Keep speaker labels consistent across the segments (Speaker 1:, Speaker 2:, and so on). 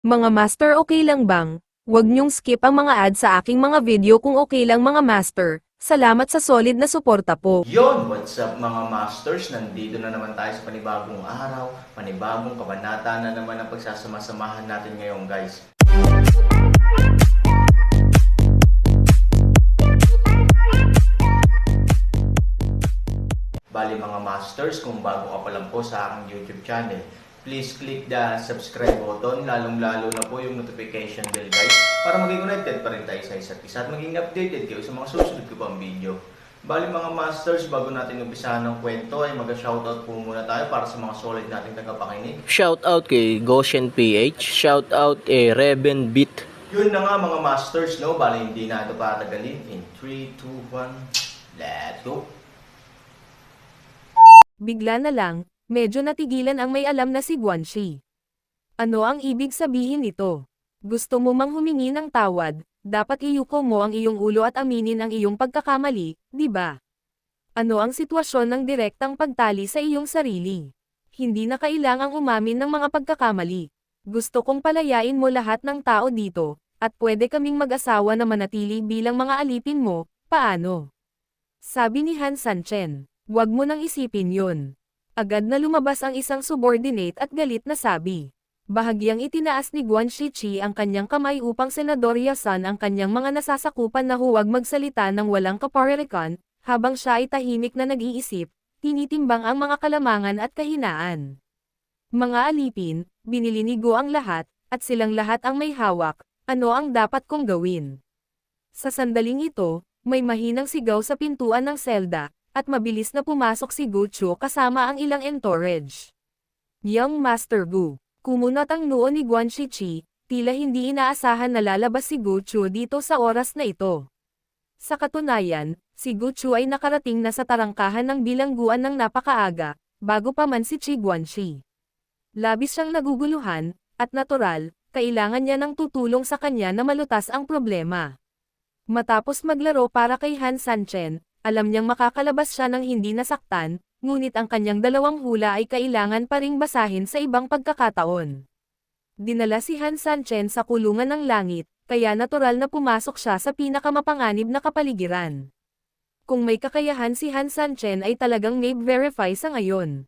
Speaker 1: Mga master, okay lang bang? Huwag niyong skip ang mga ad sa aking mga video kung okay lang mga master. Salamat sa solid na suporta po.
Speaker 2: Yon, what's up mga masters? Nandito na naman tayo sa panibagong araw, panibagong kabanata na naman ang pagsasama-samahan natin ngayon guys. Bali mga masters, kung bago ka pa lang po sa aking YouTube channel, please click the subscribe button, lalong-lalo na po yung notification bell guys, para maging connected pa rin tayo sa isa't isa at maging updated kayo sa mga susunod ko pang video. Bali mga masters, bago natin umpisahan ng kwento ay mag-shoutout po muna tayo para sa mga solid nating tagapakinig.
Speaker 3: Shoutout kay Goshen PH, shoutout kay Reven Beat.
Speaker 2: Yun na nga mga masters, no? Bali hindi na ito patagalin. In 3, 2, 1, let's go!
Speaker 1: Bigla na lang, medyo natigilan ang may alam na si Guanxi. Ano ang ibig sabihin nito? Gusto mo mang humingi ng tawad, dapat iyuko mo ang iyong ulo at aminin ang iyong pagkakamali, di ba? Ano ang sitwasyon ng direktang pagtali sa iyong sarili? Hindi na kailangang umamin ng mga pagkakamali. Gusto kong palayain mo lahat ng tao dito, at pwede kaming mag-asawa na manatili bilang mga alipin mo, paano? Sabi ni Han Sanchen. Huwag mo nang isipin yun. Agad na lumabas ang isang subordinate at galit na sabi. Bahagyang itinaas ni Guanxi Qi ang kanyang kamay upang senadoryasan ang kanyang mga nasasakupan na huwag magsalita ng walang kaparirikan, habang siya ay tahimik na nag-iisip, tinitimbang ang mga kalamangan at kahinaan. Mga alipin, binili ni Go ang lahat, at silang lahat ang may hawak, ano ang dapat kong gawin? Sa sandaling ito, may mahinang sigaw sa pintuan ng selda, at mabilis na pumasok si Gu Chu kasama ang ilang entourage. Young Master Gu, kumunot ang noo ni Guanxi Qi, tila hindi inaasahan na lalabas si Gu Chu dito sa oras na ito. Sa katunayan, si Gu Chu ay nakarating na sa tarangkahan ng bilangguan ng napakaaga, bago pa man si Qi Guanxi. Labis siyang naguguluhan, at natural, kailangan niya ng tutulong sa kanya na malutas ang problema. Matapos maglaro para kay Han Sanchen, alam niyang makakalabas siya ng hindi nasaktan, ngunit ang kanyang dalawang hula ay kailangan pa ring basahin sa ibang pagkakataon. Dinala si Han Sanchen sa kulungan ng langit, kaya natural na pumasok siya sa pinakamapanganib na kapaligiran. Kung may kakayahan si Han Sanchen ay talagang may-verify sa ngayon.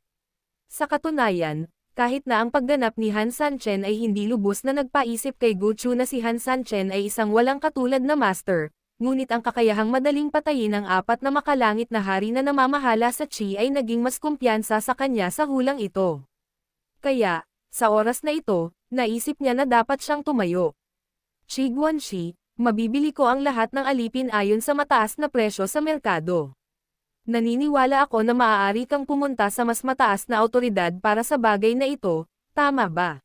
Speaker 1: Sa katunayan, kahit na ang pagganap ni Han Sanchen ay hindi lubos na nagpaisip kay Gu Chu na si Han Sanchen ay isang walang katulad na master, ngunit ang kakayahang madaling patayin ng apat na makalangit na hari na namamahala sa Qi ay naging mas kumpiyansa sa kanya sa hulang ito. Kaya, sa oras na ito, naisip niya na dapat siyang tumayo. Qi Guanxi, mabibili ko ang lahat ng alipin ayon sa mataas na presyo sa merkado. Naniniwala ako na maaari kang pumunta sa mas mataas na awtoridad para sa bagay na ito, tama ba?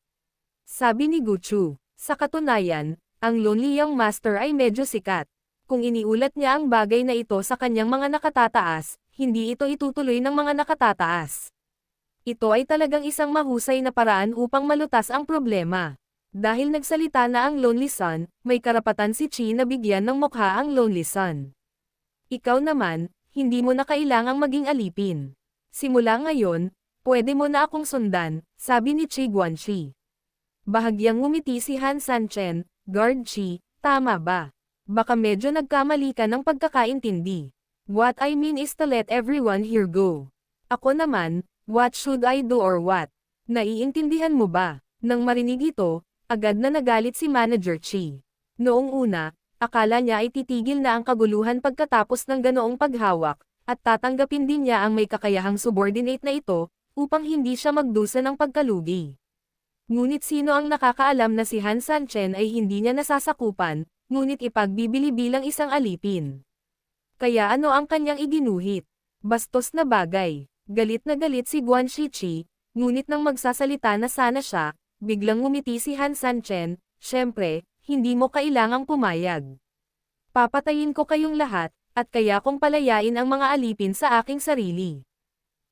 Speaker 1: Sabi ni Gu Chu. Sa katunayan, ang Lonely Young Master ay medyo sikat. Kung iniulat niya ang bagay na ito sa kanyang mga nakatataas, hindi ito itutuloy ng mga nakatataas. Ito ay talagang isang mahusay na paraan upang malutas ang problema. Dahil nagsalita na ang Lonely Sun, may karapatan si Qi na bigyan ng mukha ang Lonely Sun. Ikaw naman, hindi mo na kailangang maging alipin. Simula ngayon, pwede mo na akong sundan, sabi ni Qi Guanxi. Bahagyang ngumiti si Han Sanchen, Guard Qi, tama ba? Baka medyo nagkamali ka ng pagkakaintindi. What I mean is to let everyone here go. Ako naman, what should I do or what? Naiintindihan mo ba? Nang marinig ito, agad na nagalit si Manager Qi. Noong una, akala niya ay titigil na ang kaguluhan pagkatapos ng ganoong paghawak, at tatanggapin din niya ang may kakayahang subordinate na ito, upang hindi siya magdusa ng pagkalugi. Ngunit sino ang nakakaalam na si Han Sanchen ay hindi niya nasasakupan, ngunit ipagbibili bilang isang alipin. Kaya ano ang kanyang iginuhit? Bastos na bagay. Galit na galit si Guanxi Qi, ngunit nang magsasalita na sana siya, biglang ngumiti si Han Sanchen, syempre, hindi mo kailangang pumayag. Papatayin ko kayong lahat, at kaya kong palayain ang mga alipin sa aking sarili.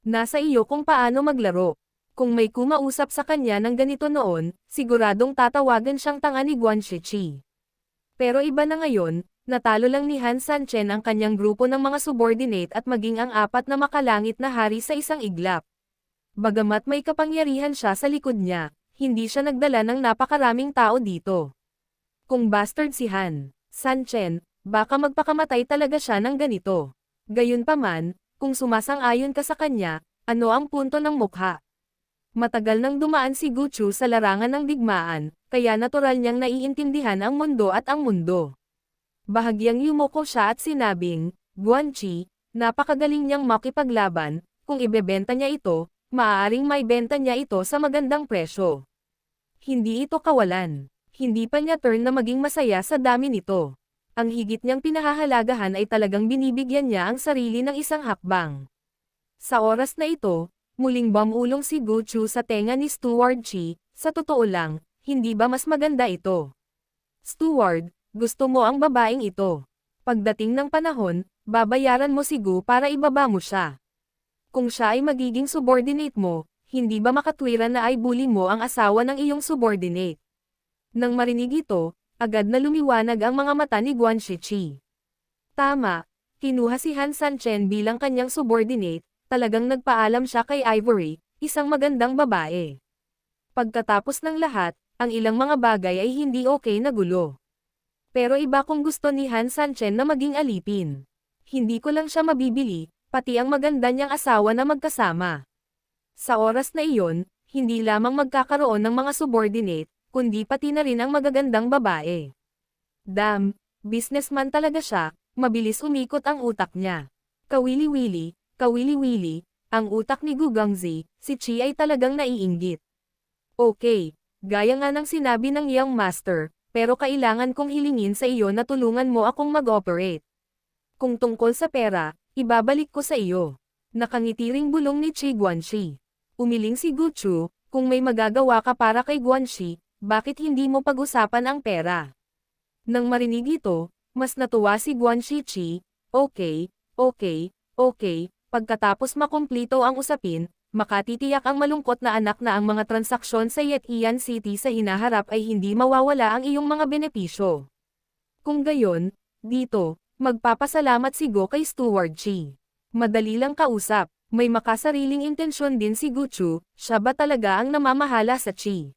Speaker 1: Nasa iyo kung paano maglaro. Kung may kumausap sa kanya ng ganito noon, siguradong tatawagan siyang tanga ni Guanxi Qi. Pero iba na ngayon, natalo lang ni Han Sanchen ang kanyang grupo ng mga subordinate at maging ang apat na makalangit na hari sa isang iglap. Bagamat may kapangyarihan siya sa likod niya, hindi siya nagdala ng napakaraming tao dito. Kung bastard si Han Sanchen, baka magpakamatay talaga siya ng ganito. Gayunpaman, kung sumasang-ayon ka sa kanya, ano ang punto ng mukha? Matagal nang dumaan si Guchu sa larangan ng digmaan, kaya natural niyang naiintindihan ang mundo at ang mundo. Bahagyang yumuko siya at sinabing, Guanxi, napakagaling niyang makipaglaban, kung ibebenta niya ito, maaaring maibenta niya ito sa magandang presyo. Hindi ito kawalan. Hindi pa niya turn na maging masaya sa dami nito. Ang higit niyang pinahahalagahan ay talagang binibigyan niya ang sarili ng isang hakbang. Sa oras na ito, muling bumulong si Guchu sa tenga ni Steward Chi, sa totoo lang, hindi ba mas maganda ito? Steward, gusto mo ang babaeng ito. Pagdating ng panahon, babayaran mo si Gu para ibaba mo siya. Kung siya ay magiging subordinate mo, hindi ba makatwiran na ay bully mo ang asawa ng iyong subordinate? Nang marinig ito, agad na lumiwanag ang mga mata ni Guanxi Chi. Tama, kinuha si Han Sanchen bilang kanyang subordinate, talagang nagpaalam siya kay Ivory, isang magandang babae. Pagkatapos ng lahat, ang ilang mga bagay ay hindi okay na gulo. Pero iba kung gusto ni Han Sanchen na maging alipin. Hindi ko lang siya mabibili, pati ang maganda niyang asawa na magkasama. Sa oras na iyon, hindi lamang magkakaroon ng mga subordinate, kundi pati na rin ang magagandang babae. Damn, businessman talaga siya, mabilis umikot ang utak niya. Kawili-wili, ang utak ni Gu Gangzi, si Chi ay talagang naiinggit. Okay, gaya nga ng sinabi ng iyong master, pero kailangan kong hilingin sa iyo na tulungan mo akong mag-operate. Kung tungkol sa pera, ibabalik ko sa iyo. Nakangitiring bulong ni Chi Guanxi. Umiling si Guchu, kung may magagawa ka para kay Guanxi, bakit hindi mo pag-usapan ang pera? Nang marinig ito, mas natuwa si Guanxi Chi, okay, pagkatapos makumplito ang usapin, makatitiyak ang malungkot na anak na ang mga transaksyon sa Yetian City sa hinaharap ay hindi mawawala ang iyong mga benepisyo. Kung gayon, dito, magpapasalamat si Go kay Steward Chi. Madali lang kausap, may makasariling intensyon din si Guchu, siya ba talaga ang namamahala sa Chi?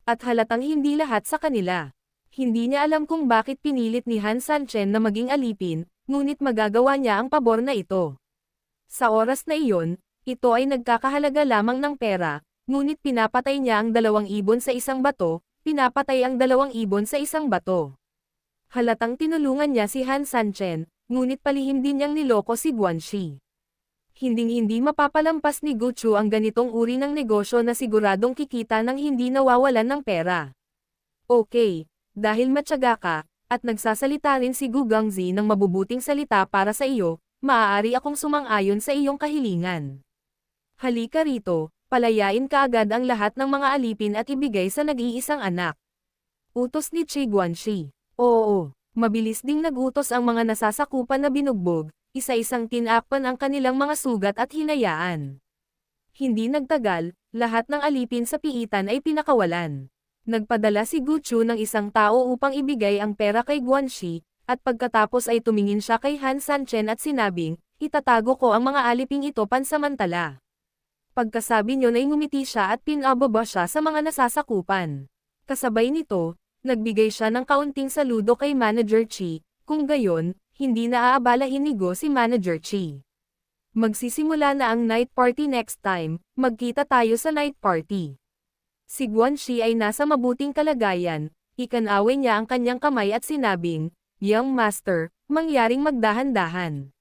Speaker 1: At halatang hindi lahat sa kanila. Hindi niya alam kung bakit pinilit ni Han Sanchen na maging alipin, ngunit magagawa niya ang pabor na ito. Sa oras na iyon, ito ay nagkakahalaga lamang ng pera, ngunit pinapatay niya ang 2 ibon sa isang bato, pinapatay ang 2 ibon sa isang bato. Halatang tinulungan niya si Han Sanchen, ngunit palihim din niyang niloko si Guanxi. Hinding-hindi mapapalampas ni Guchu ang ganitong uri ng negosyo na siguradong kikita ng hindi nawawalan ng pera. Okay, dahil matyaga ka, at nagsasalita rin si Gu Gangzi ng mabubuting salita para sa iyo, maaari akong sumang-ayon sa iyong kahilingan. Halika rito, palayain ka agad ang lahat ng mga alipin at ibigay sa nag-iisang anak. Utos ni Chi Guanxi. Oo, mabilis ding nagutos ang mga nasasakupan na binugbog, isa-isang tinakpan ang kanilang mga sugat at hinayaan. Hindi nagtagal, lahat ng alipin sa piitan ay pinakawalan. Nagpadala si Guchu ng isang tao upang ibigay ang pera kay Guanxi, at pagkatapos ay tumingin siya kay Han Sanchen at sinabing, itatago ko ang mga aliping ito pansamantala. Pagkasabi niyon ay ngumiti siya at pinababa siya sa mga nasasakupan. Kasabay nito, nagbigay siya ng kaunting saludo kay Manager Chi, kung gayon, hindi na aabalahin ni Go si Manager Chi. Magsisimula na ang night party next time, magkita tayo sa night party. Si Guanxi ay nasa mabuting kalagayan, ikanaway niya ang kanyang kamay at sinabing, Young Master, mangyaring magdahan-dahan.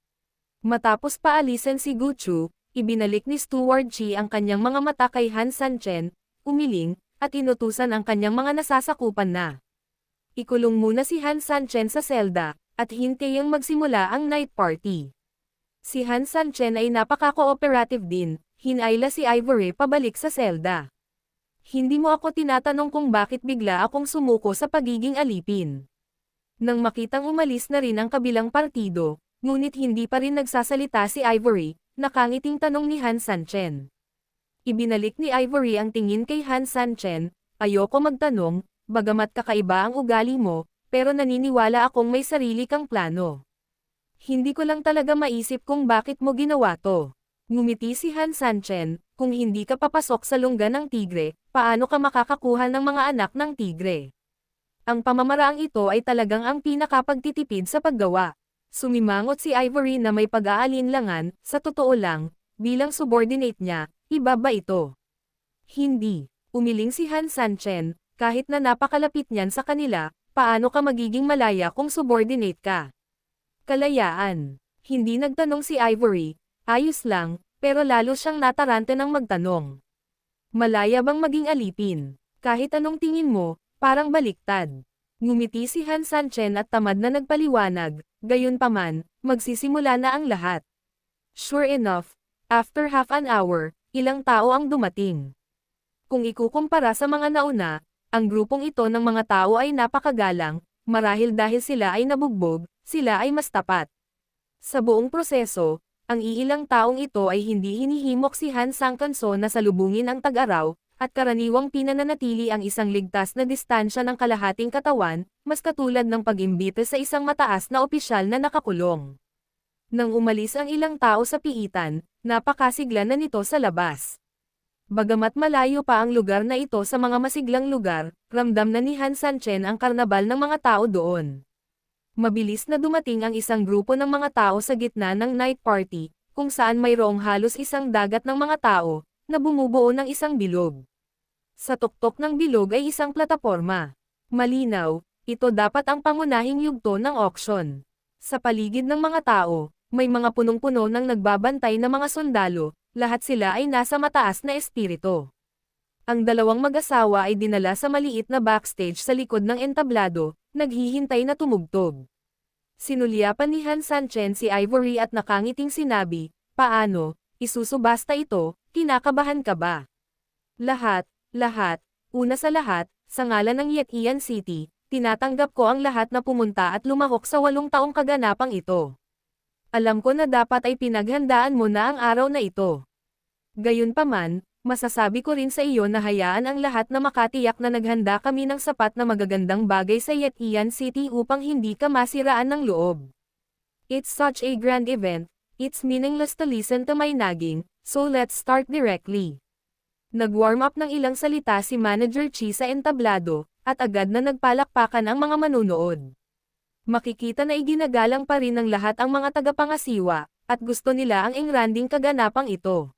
Speaker 1: Matapos paalisan si Guchu, ibinalik ni Steward Chi ang kanyang mga mata kay Han Sanchen, umiling, at inutusan ang kanyang mga nasasakupan na. Ikulong muna si Han Sanchen sa selda, at hintayang magsimula ang night party. Si Han Sanchen ay napaka-cooperative din, hinayla si Ivory pabalik sa selda. Hindi mo ako tinatanong kung bakit bigla akong sumuko sa pagiging alipin. Nang makitang umalis na rin ang kabilang partido, ngunit hindi pa rin nagsasalita si Ivory, nakangiting tanong ni Han Sanchen. Ibinalik ni Ivory ang tingin kay Han Sanchen, ayoko magtanong, bagamat kakaiba ang ugali mo, pero naniniwala akong may sarili kang plano. Hindi ko lang talaga maisip kung bakit mo ginawa to. Ngumiti si Han Sanchen, kung hindi ka papasok sa lungga ng tigre, paano ka makakakuha ng mga anak ng tigre? Ang pamamaraang ito ay talagang ang pinakapagtitipid sa paggawa. Sumimangot si Ivory na may pag-aalinlangan, sa totoo lang, bilang subordinate niya, iba ba ito? Hindi. Umiling si Han Sanchen, kahit na napakalapit niyan sa kanila, paano ka magiging malaya kung subordinate ka? Kalayaan. Hindi nagtanong si Ivory, ayos lang, pero lalo siyang natarante ng magtanong. Malaya bang maging alipin? Kahit anong tingin mo, parang baliktad. Ngumiti si Han Sanchen at tamad na nagpaliwanag, gayunpaman, magsisimula na ang lahat. Sure enough, after half an hour, ilang tao ang dumating. Kung ikukumpara sa mga nauna, ang grupong ito ng mga tao ay napakagalang, marahil dahil sila ay nabugbog, sila ay mas tapat. Sa buong proseso, ang iilang taong ito ay hindi hinihimok si Han Sangkanso na salubungin ang tag-araw, at karaniwang pinananatili ang isang ligtas na distansya ng kalahating katawan, mas katulad ng pag-imbita sa isang mataas na opisyal na nakakulong. Nang umalis ang ilang tao sa piitan, napakasigla na nito sa labas. Bagamat malayo pa ang lugar na ito sa mga masiglang lugar, ramdam na ni Han Sanchen ang karnabal ng mga tao doon. Mabilis na dumating ang isang grupo ng mga tao sa gitna ng night party, kung saan mayroong halos isang dagat ng mga tao, na bumubuo ng isang bilog. Sa tuktok ng bilog ay isang plataporma. Malinaw, ito dapat ang pangunahing yugto ng auction. Sa paligid ng mga tao, may mga punong-puno ng nagbabantay na mga sundalo, lahat sila ay nasa mataas na espiritu. Ang dalawang mag-asawa ay dinala sa maliit na backstage sa likod ng entablado, naghihintay na tumugtog. Sinulyapan ni Han Sanchen si Ivory at nakangiting sinabi, "Paano, isusubasta ito, kinakabahan ka ba?" Lahat, una sa lahat, sa ngalan ng Yetian City, tinatanggap ko ang lahat na pumunta at lumahok sa 8 taong kaganapang ito. Alam ko na dapat ay pinaghandaan mo na ang araw na ito. Gayunpaman, masasabi ko rin sa iyo na hayaan ang lahat na makatiyak na naghanda kami ng sapat na magagandang bagay sa Yetian City upang hindi ka masiraan ng loob. It's such a grand event, it's meaningless to listen to my nagging, so let's start directly. Nag-warm up ng ilang salita si Manager Chi sa entablado, at agad na nagpalakpakan ang mga manunood. Makikita na iginagalang pa rin ng lahat ang mga tagapangasiwa, at gusto nila ang engranding kaganapang ito.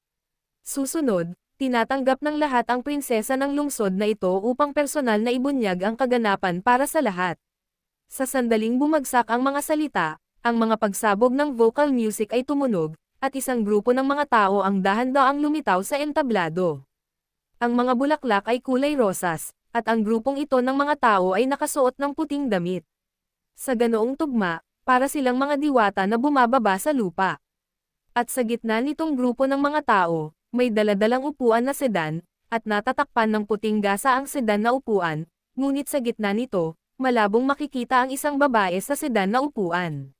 Speaker 1: Susunod, tinatanggap ng lahat ang prinsesa ng lungsod na ito upang personal na ibunyag ang kaganapan para sa lahat. Sa sandaling bumagsak ang mga salita, ang mga pagsabog ng vocal music ay tumunog, at isang grupo ng mga tao ang dahan-daang lumitaw sa entablado. Ang mga bulaklak ay kulay rosas, at ang grupong ito ng mga tao ay nakasuot ng puting damit. Sa ganoong tugma, para silang mga diwata na bumababa sa lupa. At sa gitna nitong grupo ng mga tao, may daladalang upuan na sedan, at natatakpan ng puting gasa ang sedan na upuan, ngunit sa gitna nito, malabong makikita ang isang babae sa sedan na upuan.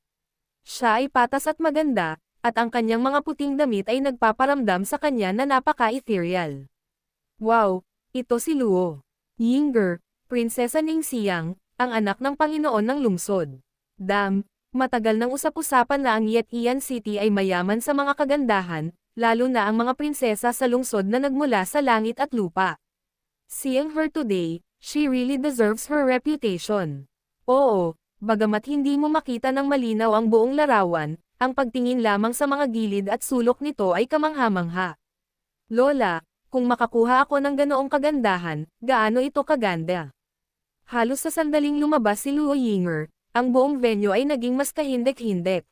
Speaker 1: Siya ay patas at maganda, at ang kanyang mga puting damit ay nagpaparamdam sa kanya na napaka-ethereal. Wow, ito si Luo Yingger, Prinsesa Ningxiang, ang anak ng Panginoon ng lungsod. Matagal nang usap-usapan na ang Yetian City ay mayaman sa mga kagandahan, lalo na ang mga prinsesa sa lungsod na nagmula sa langit at lupa. Seeing her today, she really deserves her reputation. Oo, bagamat hindi mo makita ng malinaw ang buong larawan, ang pagtingin lamang sa mga gilid at sulok nito ay kamangha-mangha. Lola, kung makakuha ako ng ganoong kagandahan, gaano ito kaganda? Halos sa sandaling lumabas si Luo Ying'er, ang buong venue ay naging mas kahindek-hindek.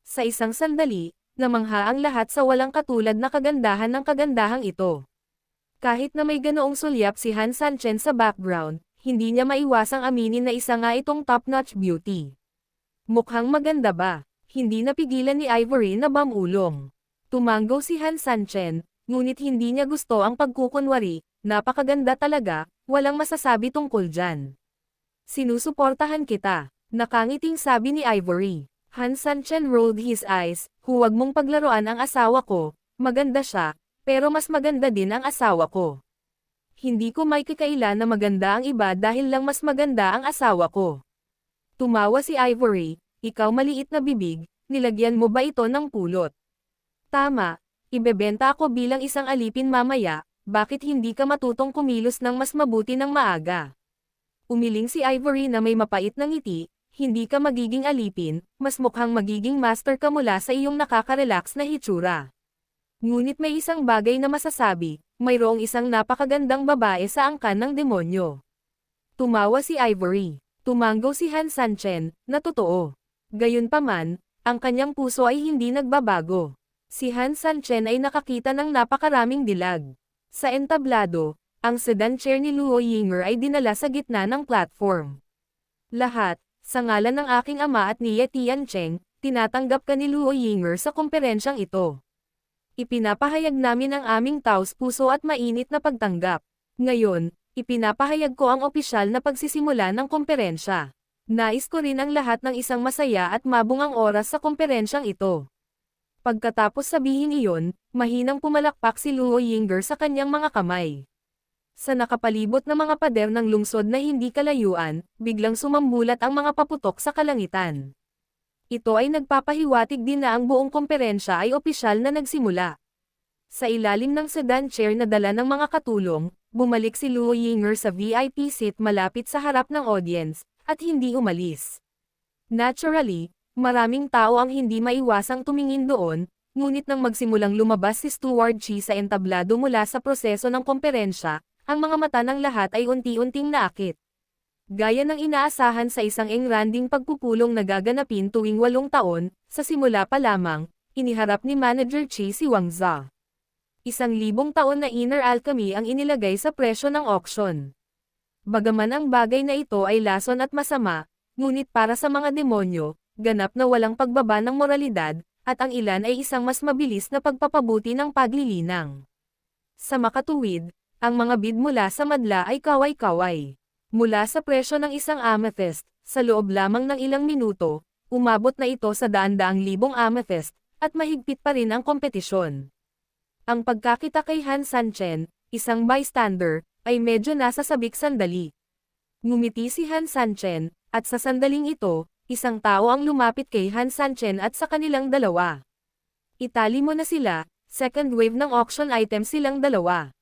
Speaker 1: Sa isang sandali, namangha ang lahat sa walang katulad na kagandahan ng kagandahang ito. Kahit na may ganoong sulyap si Han Sanchen sa background, hindi niya maiwasang aminin na isa nga itong top-notch beauty. Mukhang maganda ba? Hindi napigilan ni Ivory na bamulong. Tumango si Han Sanchen, ngunit hindi niya gusto ang pagkukunwari, napakaganda talaga, walang masasabi tungkol dyan. Sinusuportahan kita, nakangiting sabi ni Ivory. Han Sanchen rolled his eyes, huwag mong paglaruan ang asawa ko, maganda siya, pero mas maganda din ang asawa ko. Hindi ko may kakaila na maganda ang iba dahil lang mas maganda ang asawa ko. Tumawa si Ivory, ikaw maliit na bibig, nilagyan mo ba ito ng pulot? Tama, ibebenta ako bilang isang alipin mamaya, Bakit hindi ka matutong kumilos ng mas mabuti ng maaga? Umiling si Ivory na may mapait na ngiti, hindi ka magiging alipin, mas mukhang magiging master ka mula sa iyong nakaka-relax na hitsura. Ngunit may isang bagay na masasabi, mayroong isang napakagandang babae sa angkan ng demonyo. Tumawa si Ivory. Tumanggo si Han Sanchen, na totoo. Gayunpaman, ang kanyang puso ay hindi nagbabago. Si Han Sanchen ay nakakita ng napakaraming dilag. Sa entablado, ang sedan chair ni Luo Yinger ay dinala sa gitna ng platform. Lahat, sa ngalan ng aking ama at ni Ye Tiancheng, tinatanggap ka ni Luo Yinger sa komperensyang ito. Ipinapahayag namin ang aming taos-puso at mainit na pagtanggap. Ngayon, ipinapahayag ko ang opisyal na pagsisimula ng komperensya. Nais ko rin ang lahat ng isang masaya at mabungang oras sa komperensyang ito. Pagkatapos sabihin iyon, mahinang pumalakpak si Luo Yinger sa kanyang mga kamay. Sa nakapalibot na mga pader ng lungsod na hindi kalayuan, biglang sumambulat ang mga paputok sa kalangitan. Ito ay nagpapahiwatig din na ang buong komperensya ay opisyal na nagsimula. Sa ilalim ng sedan chair na dala ng mga katulong, bumalik si Luo Yinger sa VIP seat malapit sa harap ng audience, at hindi umalis. Naturally, maraming tao ang hindi maiwasang tumingin doon, ngunit nang magsimulang lumabas si Stuart Chi sa entablado mula sa proseso ng komperensya, ang mga mata ng lahat ay unti-unting naakit. Gaya ng inaasahan sa isang engranding pagpupulong na gaganapin tuwing 8 taon, sa simula pa lamang, iniharap ni Manager Chi si Wang Za. 1,000 taon na inner alchemy ang inilagay sa presyo ng auction. Bagaman ang bagay na ito ay lason at masama, ngunit para sa mga demonyo, ganap na walang pagbaba ng moralidad, at ang ilan ay isang mas mabilis na pagpapabuti ng paglilinang. Sa makatuwid, ang mga bid mula sa madla ay kaway-kaway. Mula sa presyo ng isang amethyst, sa loob lamang ng ilang minuto, umabot na ito sa daan-daang libong amethyst, at mahigpit pa rin ang kompetisyon. Ang pagkakita kay Han Sanchen, isang bystander, ay medyo nasasabik sandali. Ngumiti si Han Sanchen, at sa sandaling ito, isang tao ang lumapit kay Han Sanchen at sa kanilang dalawa. Itali mo na sila, second wave ng auction items silang dalawa.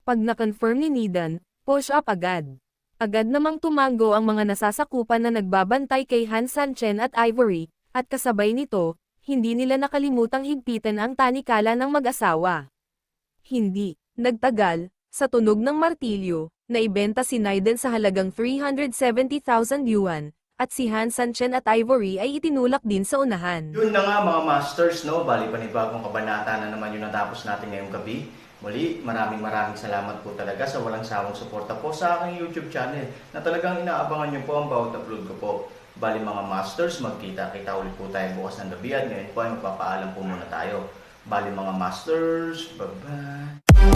Speaker 1: Pag na-confirm ni Nidan, push up agad. Agad namang tumango ang mga nasasakupan na nagbabantay kay Han Sanchen at Ivory, at kasabay nito, hindi nila nakalimutang higpitan ang tanikala ng mag-asawa. Hindi nagtagal, sa tunog ng martilyo, naibenta si Nidan sa halagang 370,000 yuan, at si Han Sanchen at Ivory ay itinulak din sa unahan.
Speaker 2: Yun na nga mga masters, no? Bali panibagong kabanata na naman yung natapos natin ngayong gabi. Muli, maraming salamat po talaga sa walang sawang suporta po sa aking YouTube channel na talagang inaabangan nyo po ang bawat upload ko po. Bali mga masters, magkita-kita ulit po tayo bukas ng gabi at ngayon po ay magpapaalam po muna tayo. Bali mga masters, bye-bye!